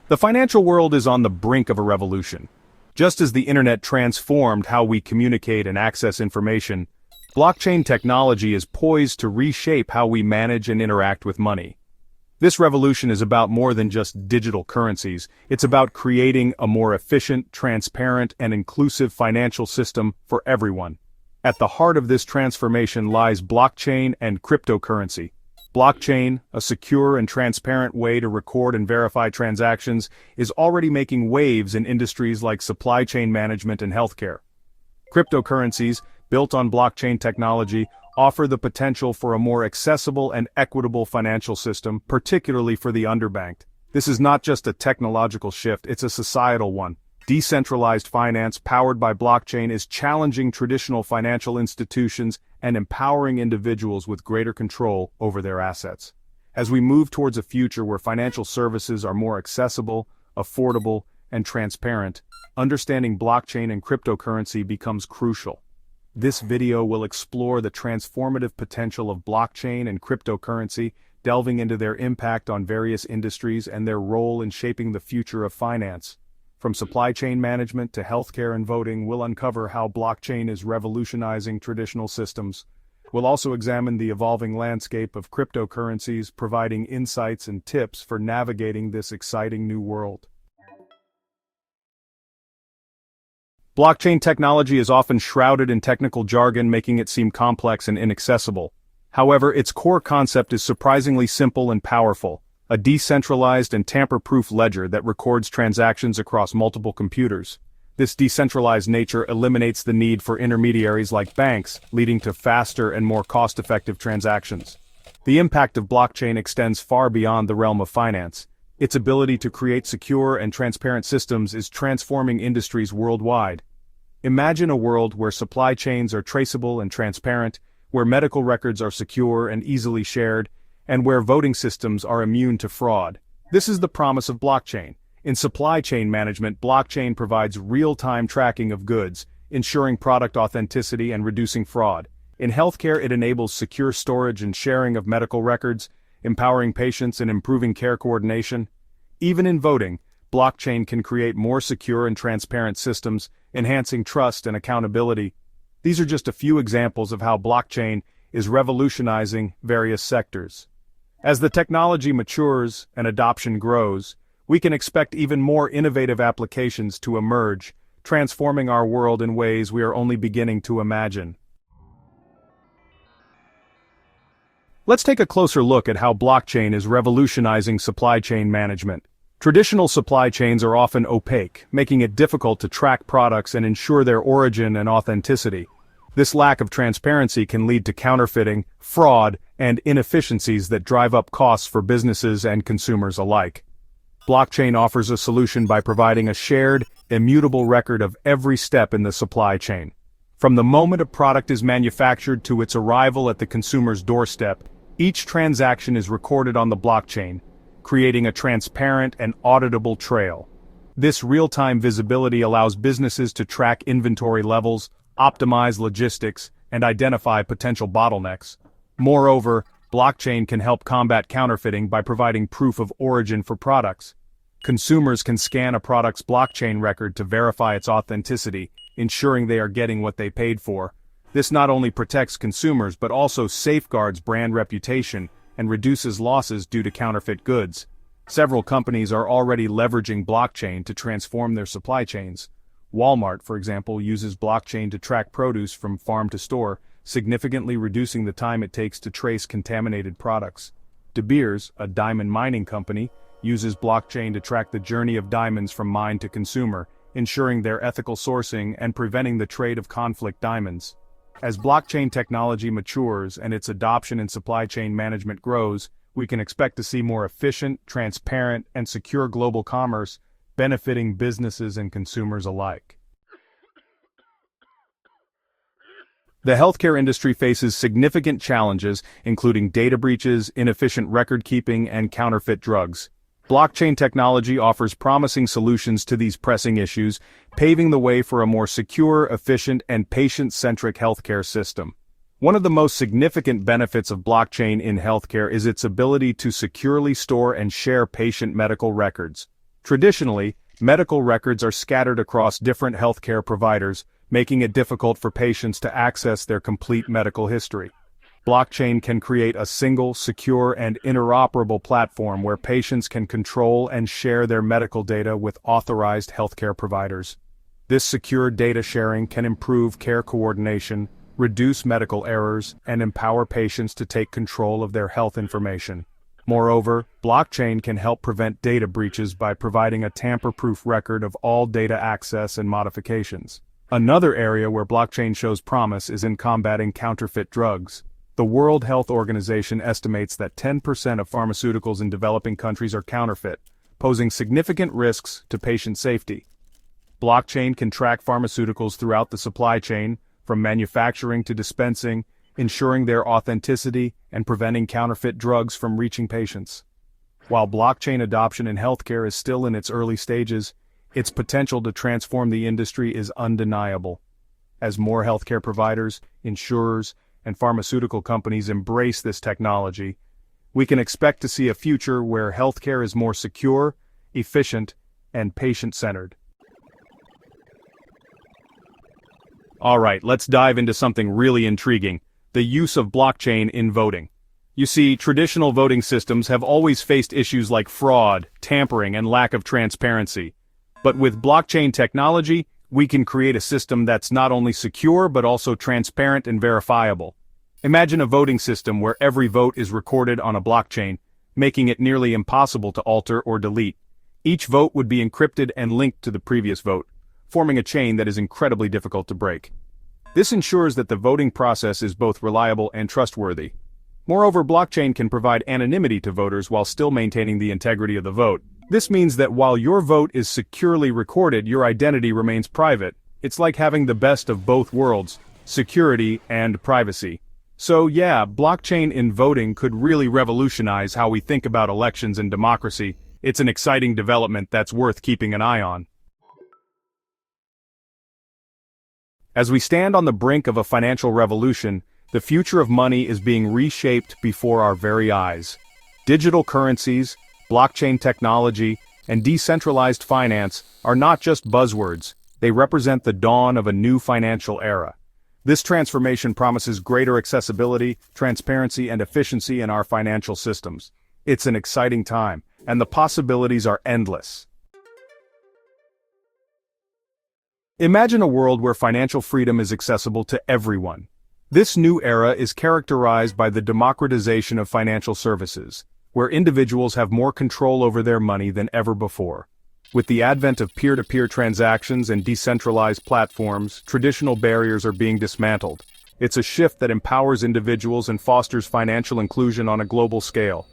The financial world is on the brink of a revolution. Just as the internet transformed how we communicate and access information, blockchain technology is poised to reshape how we manage and interact with money. This revolution is about more than just digital currencies. It's about creating a more efficient, transparent, and inclusive financial system for everyone. At the heart of this transformation lies blockchain and cryptocurrency. Blockchain, a secure and transparent way to record and verify transactions, is already making waves in industries like supply chain management and healthcare. Cryptocurrencies, built on blockchain technology, offer the potential for a more accessible and equitable financial system, particularly for the underbanked. This is not just a technological shift, it's a societal one. Decentralized finance powered by blockchain is challenging traditional financial institutions and empowering individuals with greater control over their assets. As we move towards a future where financial services are more accessible, affordable, and transparent, understanding blockchain and cryptocurrency becomes crucial. This video will explore the transformative potential of blockchain and cryptocurrency, delving into their impact on various industries and their role in shaping the future of finance. From supply chain management to healthcare and voting, we'll uncover how blockchain is revolutionizing traditional systems. We'll also examine the evolving landscape of cryptocurrencies, providing insights and tips for navigating this exciting new world. Blockchain technology is often shrouded in technical jargon, making it seem complex and inaccessible. However, its core concept is surprisingly simple and powerful. A decentralized and tamper-proof ledger that records transactions across multiple computers. This decentralized nature eliminates the need for intermediaries like banks, leading to faster and more cost-effective transactions. The impact of blockchain extends far beyond the realm of finance. Its ability to create secure and transparent systems is transforming industries worldwide. Imagine a world where supply chains are traceable and transparent, where medical records are secure and easily shared, and where voting systems are immune to fraud. This is the promise of blockchain. In supply chain management, blockchain provides real-time tracking of goods, ensuring product authenticity and reducing fraud. In healthcare, it enables secure storage and sharing of medical records, empowering patients and improving care coordination. Even in voting, blockchain can create more secure and transparent systems, enhancing trust and accountability. These are just a few examples of how blockchain is revolutionizing various sectors. As the technology matures and adoption grows, we can expect even more innovative applications to emerge, transforming our world in ways we are only beginning to imagine. Let's take a closer look at how blockchain is revolutionizing supply chain management. Traditional supply chains are often opaque, making it difficult to track products and ensure their origin and authenticity. This lack of transparency can lead to counterfeiting, fraud, and inefficiencies that drive up costs for businesses and consumers alike. Blockchain offers a solution by providing a shared, immutable record of every step in the supply chain. From the moment a product is manufactured to its arrival at the consumer's doorstep, each transaction is recorded on the blockchain, creating a transparent and auditable trail. This real-time visibility allows businesses to track inventory levels, optimize logistics, and identify potential bottlenecks. Moreover, blockchain can help combat counterfeiting by providing proof of origin for products. Consumers can scan a product's blockchain record to verify its authenticity, ensuring they are getting what they paid for. This not only protects consumers but also safeguards brand reputation and reduces losses due to counterfeit goods. Several companies are already leveraging blockchain to transform their supply chains. Walmart, for example, uses blockchain to track produce from farm to store, significantly reducing the time it takes to trace contaminated products. De Beers, a diamond mining company, uses blockchain to track the journey of diamonds from mine to consumer, ensuring their ethical sourcing and preventing the trade of conflict diamonds. As blockchain technology matures and its adoption in supply chain management grows, we can expect to see more efficient, transparent, and secure global commerce, benefiting businesses and consumers alike. The healthcare industry faces significant challenges, including data breaches, inefficient record keeping, and counterfeit drugs. Blockchain technology offers promising solutions to these pressing issues, paving the way for a more secure, efficient, and patient-centric healthcare system. One of the most significant benefits of blockchain in healthcare is its ability to securely store and share patient medical records. Traditionally, medical records are scattered across different healthcare providers, making it difficult for patients to access their complete medical history. Blockchain can create a single, secure, and interoperable platform where patients can control and share their medical data with authorized healthcare providers. This secure data sharing can improve care coordination, reduce medical errors, and empower patients to take control of their health information. Moreover, blockchain can help prevent data breaches by providing a tamper-proof record of all data access and modifications. Another area where blockchain shows promise is in combating counterfeit drugs. The World Health Organization estimates that 10% of pharmaceuticals in developing countries are counterfeit, posing significant risks to patient safety. Blockchain can track pharmaceuticals throughout the supply chain, from manufacturing to dispensing, ensuring their authenticity and preventing counterfeit drugs from reaching patients. While blockchain adoption in healthcare is still in its early stages, its potential to transform the industry is undeniable. As more healthcare providers, insurers, and pharmaceutical companies embrace this technology, we can expect to see a future where healthcare is more secure, efficient, and patient-centered. Alright, let's dive into something really intriguing: the use of blockchain in voting. You see, traditional voting systems have always faced issues like fraud, tampering, and lack of transparency. But with blockchain technology, we can create a system that's not only secure but also transparent and verifiable. Imagine a voting system where every vote is recorded on a blockchain, making it nearly impossible to alter or delete. Each vote would be encrypted and linked to the previous vote, forming a chain that is incredibly difficult to break. This ensures that the voting process is both reliable and trustworthy. Moreover, blockchain can provide anonymity to voters while still maintaining the integrity of the vote. This means that while your vote is securely recorded, your identity remains private. It's like having the best of both worlds: security and privacy. So yeah, blockchain in voting could really revolutionize how we think about elections and democracy. It's an exciting development that's worth keeping an eye on. As we stand on the brink of a financial revolution, the future of money is being reshaped before our very eyes. Digital currencies, blockchain technology, and decentralized finance are not just buzzwords, they represent the dawn of a new financial era. This transformation promises greater accessibility, transparency, and efficiency in our financial systems. It's an exciting time, and the possibilities are endless. Imagine a world where financial freedom is accessible to everyone. This new era is characterized by the democratization of financial services, where individuals have more control over their money than ever before. With the advent of peer-to-peer transactions and decentralized platforms, traditional barriers are being dismantled. It's a shift that empowers individuals and fosters financial inclusion on a global scale.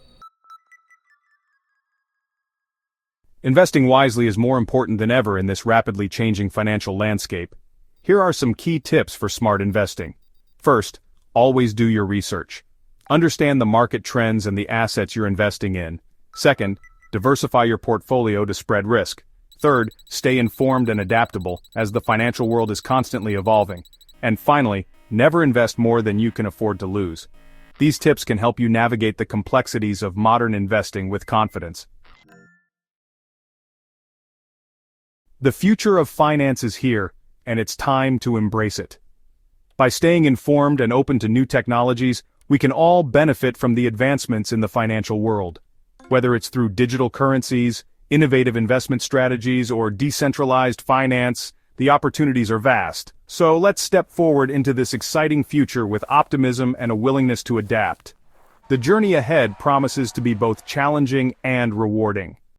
Investing wisely is more important than ever in this rapidly changing financial landscape. Here are some key tips for smart investing. First, always do your research. Understand the market trends and the assets you're investing in. Second, diversify your portfolio to spread risk. Third, stay informed and adaptable, as the financial world is constantly evolving. And finally, never invest more than you can afford to lose. These tips can help you navigate the complexities of modern investing with confidence. The future of finance is here, and it's time to embrace it. By staying informed and open to new technologies, we can all benefit from the advancements in the financial world. Whether it's through digital currencies, innovative investment strategies, or decentralized finance, the opportunities are vast. So let's step forward into this exciting future with optimism and a willingness to adapt. The journey ahead promises to be both challenging and rewarding.